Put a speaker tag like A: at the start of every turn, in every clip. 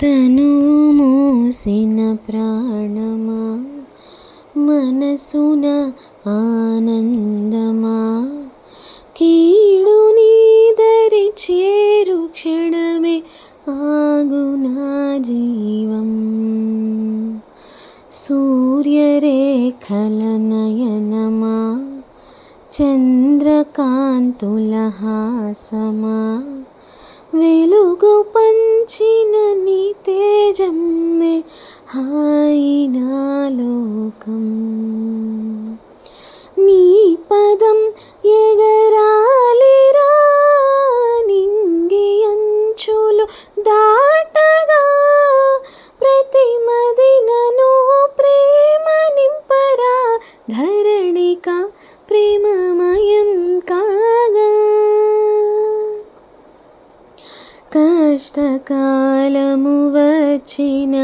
A: తను మోసిన ప్రాణమా, మనసున ఆనందమా, కీడు నీదరి చేరు క్షణమే ఆగునా జీవం. సూర్యరేఖల నయనమా, చంద్రకాంతుల హాసమా, వెలుగు పంచిన నీ తేజమ్మే హాయినా లోకం. నీ పదం ఎగరాలిరా నింగి అంచులు దాటగా, ప్రతి మదినను ప్రేమ నింపరా, ధరణిక ప్రేమమయం కాగా. కష్టకాలము వచ్చిన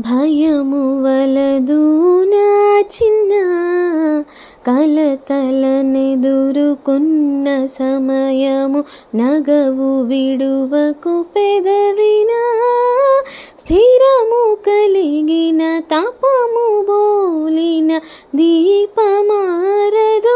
A: భయము వలదు నా చిన్న, కలతలనెదురుకున్న సమయము నగవు విడువకు పెదవినా, స్థిరము కలిగిన తపము బోలిన దీపమారదు